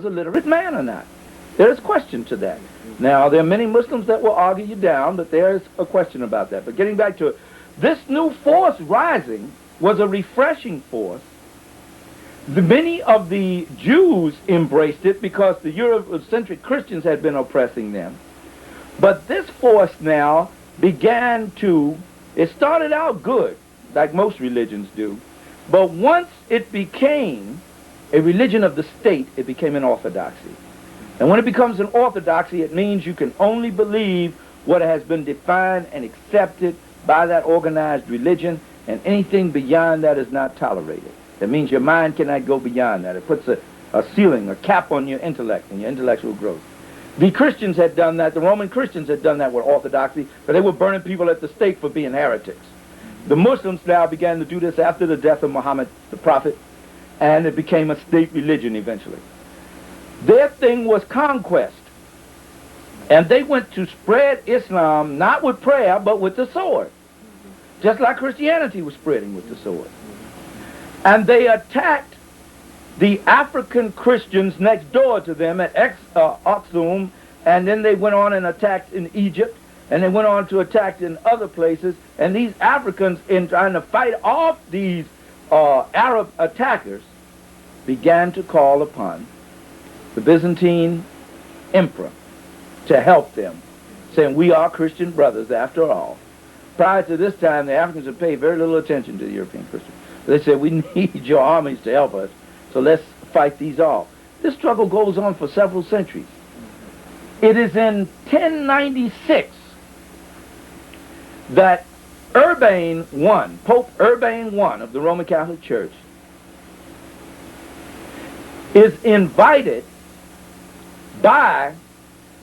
a literate man or not. There is question to that. Now, there are many Muslims that will argue you down, but there is a question about that. But getting back to it, this new force rising was a refreshing force. Many of the Jews embraced it because the Eurocentric Christians had been oppressing them. But this force now began to, it started out good, like most religions do, but once it became a religion of the state, it became an orthodoxy. And when it becomes an orthodoxy, it means you can only believe what has been defined and accepted by that organized religion, and anything beyond that is not tolerated. That means your mind cannot go beyond that. It puts a ceiling, a cap on your intellect and your intellectual growth. The Christians had done that. The Roman Christians had done that with orthodoxy, but they were burning people at the stake for being heretics. The Muslims now began to do this after the death of Muhammad, the prophet, and it became a state religion eventually. Their thing was conquest. And they went to spread Islam, not with prayer, but with the sword. Just like Christianity was spreading with the sword. And they attacked the African Christians next door to them at Aksum, and then they went on and attacked in Egypt, and they went on to attack in other places. And these Africans, in trying to fight off these Arab attackers, began to call upon the Byzantine emperor to help them, saying, we are Christian brothers after all. Prior to this time, the Africans had paid very little attention to the European Christians. They said, we need your armies to help us, so let's fight these off. This struggle goes on for several centuries. It is in 1096 that Urban I, Pope Urban I of the Roman Catholic Church, is invited by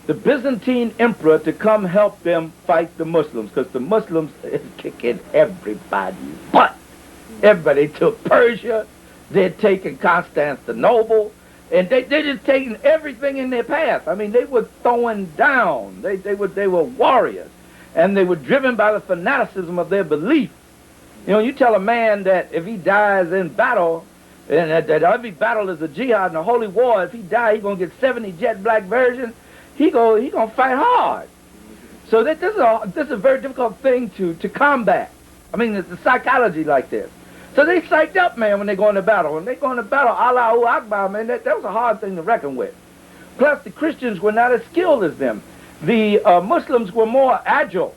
the Byzantine emperor to come help them fight the Muslims, because the Muslims is kicking everybody's butt. Everybody took Persia, they'd taken Constantinople, and they just taken everything in their path. I mean, they were throwing down. They were warriors, and they were driven by the fanaticism of their belief. You know, you tell a man that if he dies in battle, and that every battle is a jihad and a holy war, if he dies, he's going to get 70 jet black versions, he going to fight hard. So this is a very difficult thing to combat. I mean, it's a psychology like this. So they psyched up, man, when they go into battle. When they go into battle, Allahu Akbar, man, that was a hard thing to reckon with. Plus, the Christians were not as skilled as them. The Muslims were more agile,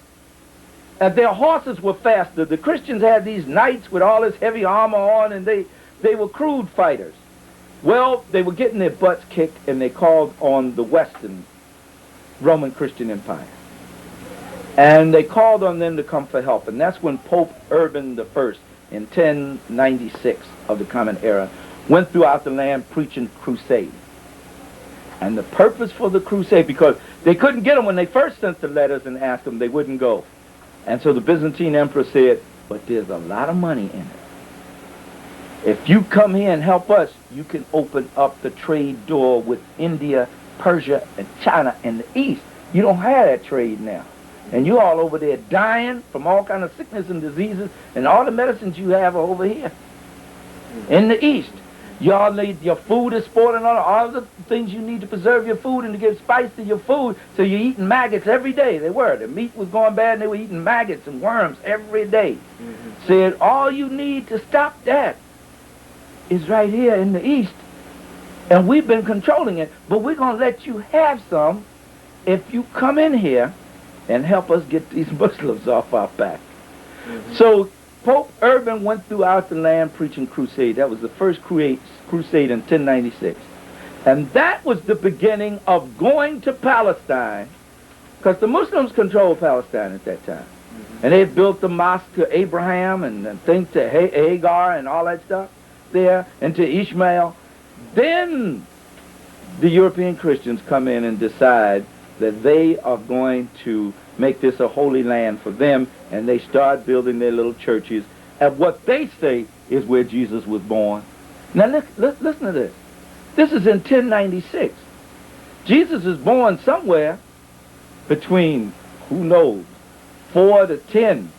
and their horses were faster. The Christians had these knights with all this heavy armor on, and they were crude fighters. Well, they were getting their butts kicked, and they called on the Western Roman Christian Empire. And they called on them to come for help. And that's when Pope Urban I, in 1096 of the Common Era, went throughout the land preaching crusade. And the purpose for the crusade, because they couldn't get them when they first sent the letters and asked them, they wouldn't go. And so the Byzantine emperor said, but there's a lot of money in it. If you come here and help us, you can open up the trade door with India, Persia, and China in the East. You don't have that trade now. And you're all over there dying from all kind of sickness and diseases, and all the medicines you have are over here in the East. Y'all need, your food is spoiled and all the things you need to preserve your food and to give spice to your food, so you're eating maggots every day. They were. The meat was going bad, and they were eating maggots and worms every day. Said, all you need to stop that is right here in the East, and we've been controlling it, but we're going to let you have some if you come in here and help us get these Muslims off our back. So Pope Urban went throughout the land preaching crusade. That was the first crusade in 1096. And that was the beginning of going to Palestine, because the Muslims controlled Palestine at that time. And they had built the mosque to Abraham and things to Hagar and all that stuff there, and to Ishmael. Then the European Christians come in and decide that they are going to make this a holy land for them, and they start building their little churches at what they say is where Jesus was born. Now listen to this. This is in 1096. Jesus is born somewhere between, who knows, 4 to 10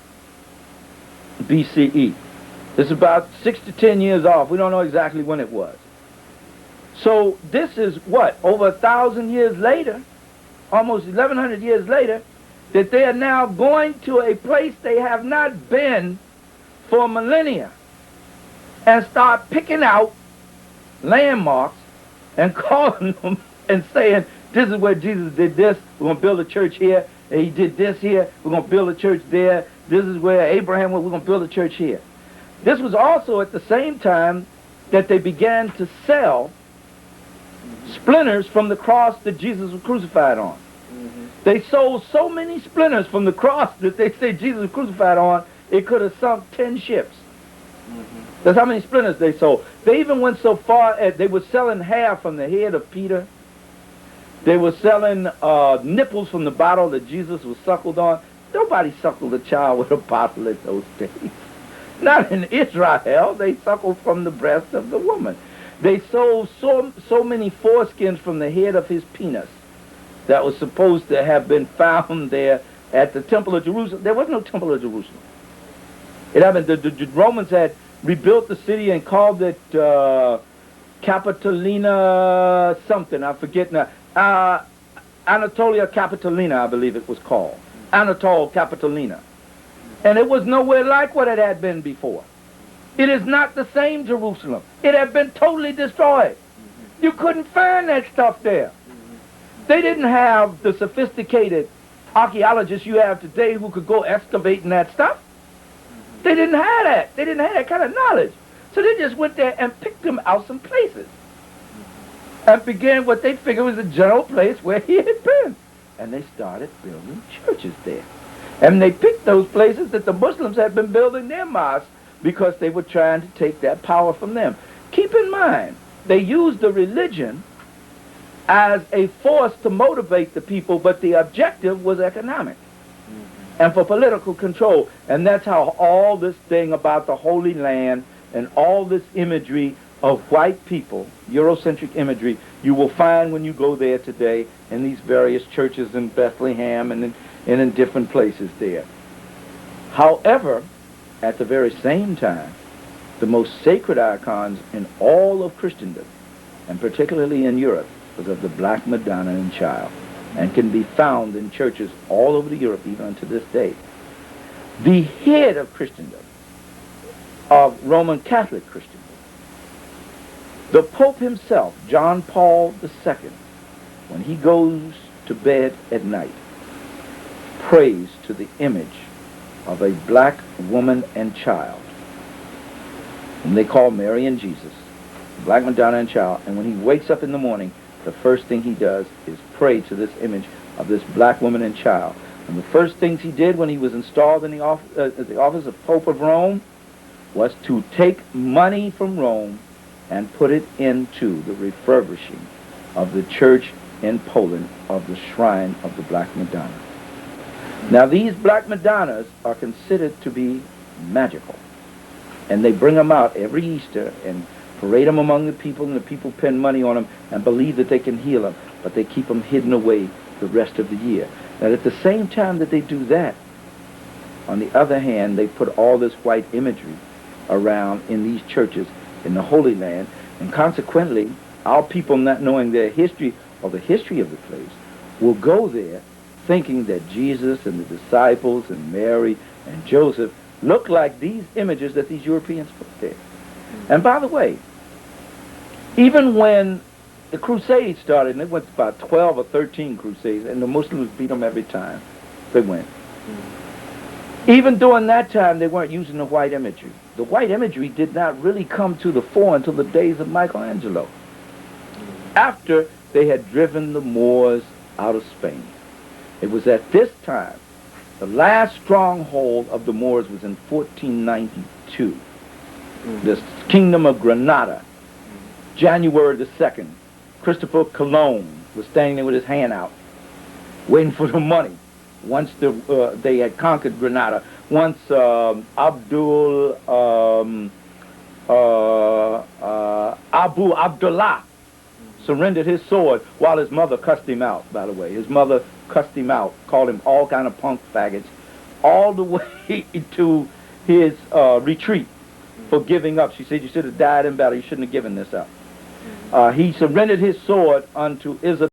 BCE. It's about 6 to 10 years off. We don't know exactly when it was. So this is what, over 1,000 years later, almost 1,100 years later, that they are now going to a place they have not been for millennia and start picking out landmarks and calling them and saying, this is where Jesus did this, we're going to build a church here, and he did this here, we're going to build a church there, this is where Abraham went, we're going to build a church here. This was also at the same time that they began to sell splinters from the cross that Jesus was crucified on. They sold so many splinters from the cross that they say Jesus was crucified on, it could have sunk 10 ships. That's how many splinters they sold. They even went so far as they were selling hair from the head of Peter. They were selling nipples from the bottle that Jesus was suckled on. Nobody suckled a child with a bottle in those days. Not in Israel. They suckled from the breast of the woman. They sold so many foreskins from the head of his penis that was supposed to have been found there at the Temple of Jerusalem. There was no Temple of Jerusalem. It happened, the Romans had rebuilt the city and called it Capitolina something, I forget now. Anatolia Capitolina, I believe it was called. Anatole Capitolina. And it was nowhere like what it had been before. It is not the same Jerusalem. It had been totally destroyed. You couldn't find that stuff there. They didn't have the sophisticated archaeologists you have today who could go excavating that stuff. They didn't have that. They didn't have that kind of knowledge. So they just went there and picked them out some places and began what they figured was a general place where he had been. And they started building churches there. And they picked those places that the Muslims had been building their mosques because they were trying to take that power from them. Keep in mind, they used the religion as a force to motivate the people, but the objective was economic and for political control. And that's how all this thing about the Holy Land and all this imagery of white people, Eurocentric imagery, you will find when you go there today in these various churches in Bethlehem and in different places there. However, at the very same time, the most sacred icons in all of Christendom, and particularly in Europe, was of the Black Madonna and Child, and can be found in churches all over Europe even to this day. The head of Christendom, of Roman Catholic Christendom, the Pope himself, John Paul II, when he goes to bed at night, prays to the image of a black woman and child, whom they call Mary and Jesus, Black Madonna and Child, and when he wakes up in the morning, the first thing he does is pray to this image of this black woman and child. And the first things he did when he was installed in the office of Pope of Rome was to take money from Rome and put it into the refurbishing of the church in Poland of the shrine of the Black Madonna. Now these Black Madonnas are considered to be magical, and they bring them out every Easter and parade them among the people, and the people pin money on them and believe that they can heal them, but they keep them hidden away the rest of the year. And at the same time that they do that, on the other hand, they put all this white imagery around in these churches in the Holy Land, and consequently, our people, not knowing their history or the history of the place, will go there thinking that Jesus and the disciples and Mary and Joseph look like these images that these Europeans put there. And by the way, even when the Crusades started, and it went about 12 or 13 Crusades, and the Muslims beat them every time they went. Even during that time, they weren't using the white imagery. The white imagery did not really come to the fore until the days of Michelangelo, after they had driven the Moors out of Spain. It was at this time, the last stronghold of the Moors was in 1492. The Kingdom of Granada, January the 2nd, Christopher Colon was standing there with his hand out, waiting for the money. Once they had conquered Granada, once Abu Abdullah surrendered his sword while his mother cussed him out, by the way. His mother cussed him out, called him all kind of punk faggots, all the way to his retreat for giving up. She said, you should have died in battle. You shouldn't have given this up. he surrendered his sword unto Isabella.